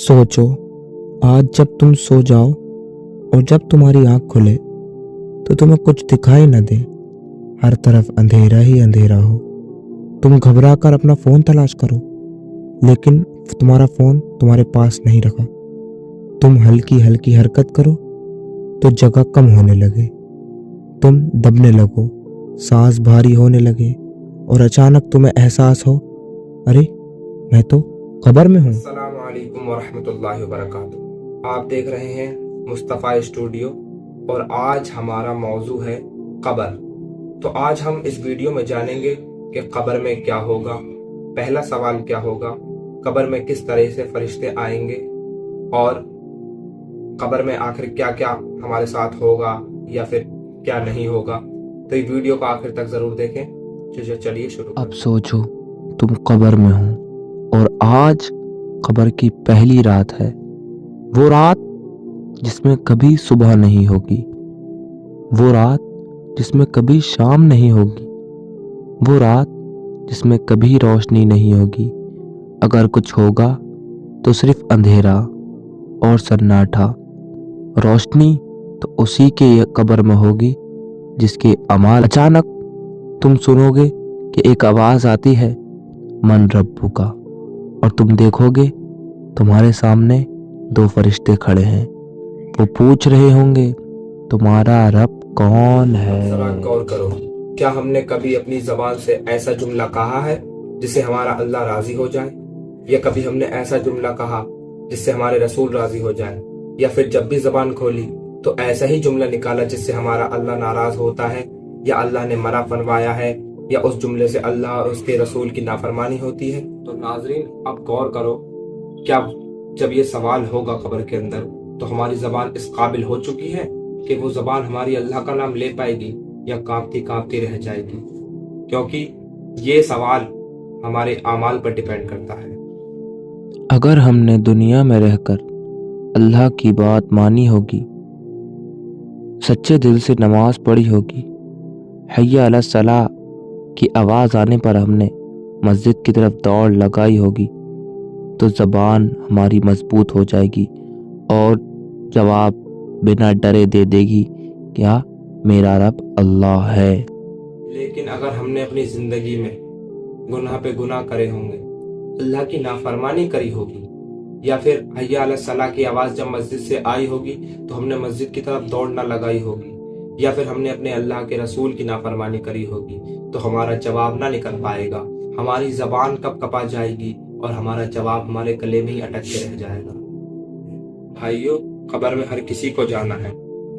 सोचो, आज जब तुम सो जाओ और जब तुम्हारी आंख खुले तो तुम्हें कुछ दिखाई न दे, हर तरफ अंधेरा ही अंधेरा हो। तुम घबरा कर अपना फ़ोन तलाश करो, लेकिन तुम्हारा फ़ोन तुम्हारे पास नहीं रखा। तुम हल्की हल्की हरकत करो तो जगह कम होने लगे, तुम दबने लगो, सांस भारी होने लगे और अचानक तुम्हें एहसास हो, अरे मैं तो कब्र में हूँ। अस्सलामु अलैकुम वरहमतुल्लाहि वबरकातुहू। आप देख रहे हैं मुस्तफ़ा स्टूडियो और आज हमारा मौजू है कब्र। तो आज हम इस वीडियो में जानेंगे कि कब्र में क्या होगा। पहला सवाल क्या होगा, कब्र में किस तरह से फरिश्ते आएंगे और कब्र में आखिर क्या क्या हमारे साथ होगा या फिर क्या नहीं होगा। तो इस वीडियो को आखिर तक ज़रूर देखें। चलिए शुरू। अब सोचो, तुम कब्र में हो और आज कब्र की पहली रात है। वो रात जिसमें कभी सुबह नहीं होगी, वो रात जिसमें कभी शाम नहीं होगी, वो रात जिसमें कभी रोशनी नहीं होगी। अगर कुछ होगा तो सिर्फ अंधेरा और सन्नाटा। रोशनी तो उसी के कब्र में होगी जिसके अमाल। अचानक तुम सुनोगे कि एक आवाज़ आती है, मन रब्बु का, और तुम देखोगे तुम्हारे सामने दो फरिश्ते खड़े हैं। वो पूछ रहे होंगे, तुम्हारा रब कौन है? जरा गौर करो, क्या हमने कभी अपनी जबान से ऐसा जुमला कहा है जिससे हमारा अल्लाह राजी हो जाए, या कभी हमने ऐसा जुमला कहा जिससे हमारे रसूल राजी हो जाए, या फिर जब भी जबान खोली तो ऐसा ही जुमला निकाला जिससे हमारा अल्लाह नाराज होता है, या अल्लाह ने मना फरमाया है, या उस जुमले से अल्लाह और उसके रसूल की नाफरमानी होती है। तो नाजरीन, अब गौर करो, क्या जब ये सवाल होगा कब्र के अंदर तो हमारी जबान इस काबिल हो चुकी है कि वो जबान हमारी अल्लाह का नाम ले पाएगी, या कांपती कांपती रह जाएगी? क्योंकि ये सवाल हमारे आमाल पर डिपेंड करता है। अगर हमने दुनिया में रहकर अल्लाह की बात मानी होगी, सच्चे दिल से नमाज पढ़ी होगी, हय्या अला सलाह की आवाज़ आने पर हमने मस्जिद की तरफ दौड़ लगाई होगी, तो ज़बान हमारी मजबूत हो जाएगी और जवाब बिना डरे दे देगी, क्या मेरा रब अल्लाह है। लेकिन अगर हमने अपनी ज़िंदगी में गुनाह पे गुनाह करे होंगे, अल्लाह की नाफरमानी करी होगी, या फिर हय्या अला सलाह की आवाज़ जब मस्जिद से आई होगी तो हमने मस्जिद की तरफ दौड़ ना लगाई होगी, या फिर हमने अपने अल्लाह के रसूल की नाफरमानी करी होगी, तो हमारा जवाब ना निकल पाएगा। हमारी ज़बान कब कपा जाएगी और हमारा जवाब हमारे गले में ही अटक के रह जाएगा। भाइयों, कब्र में हर किसी को जाना है,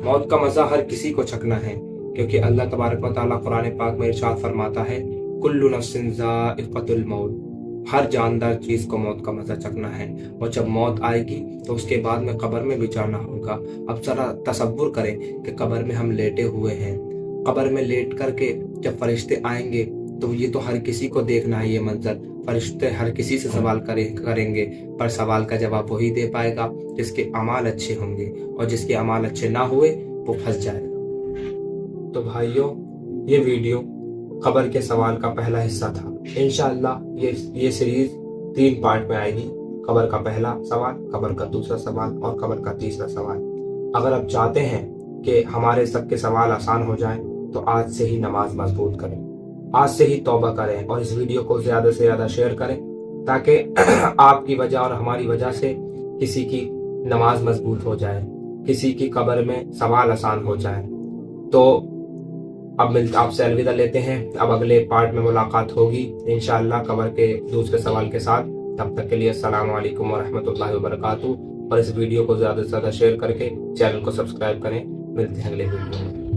मौत का मज़ा हर किसी को चखना है, क्योंकि अल्लाह तबारक व तआला कुरान पाक में इरशाद फरमाता है, कुल्लु नफ्सिन ज़ाइक़तुल मौत, हर जानदार चीज़ को मौत का मज़ा चखना है। और जब मौत आएगी तो उसके बाद में कब्र में भी जाना होगा। अब ज़रा तसव्वुर करें कि कब्र में हम लेटे हुए हैं, कब्र में लेट करके जब फरिश्ते आएंगे तो ये तो हर किसी को देखना है ये मंजर। फरिश्ते हर किसी से सवाल करेंगे, पर सवाल का जवाब वही दे पाएगा जिसके अमाल अच्छे होंगे, और जिसके अमाल अच्छे ना हुए वो फंस जाएगा। तो भाइयों, ये वीडियो कब्र के सवाल का पहला हिस्सा था। इंशाअल्लाह ये सीरीज 3 पार्ट में आएगी। कब्र का पहला सवाल, कब्र का दूसरा सवाल और कब्र का तीसरा सवाल। अगर आप चाहते हैं कि हमारे सबके सवाल आसान हो जाएं तो आज से ही नमाज मजबूत करें, आज से ही तौबा करें और इस वीडियो को ज़्यादा से ज़्यादा शेयर करें, ताकि आपकी वजह और हमारी वजह से किसी की नमाज मजबूत हो जाए, किसी की कब्र में सवाल आसान हो जाए। तो अब आपसे अलविदा लेते हैं। अब अगले पार्ट में मुलाकात होगी इंशाअल्लाह कब्र के दूसरे सवाल के साथ। तब तक के लिए अस्सलामु अलैकुम वरहमतुल्लाहि वबरकातुहू, और इस वीडियो को ज़्यादा से ज़्यादा शेयर करके चैनल को सब्सक्राइब करें। मिलते हैं अगले वीडियो में।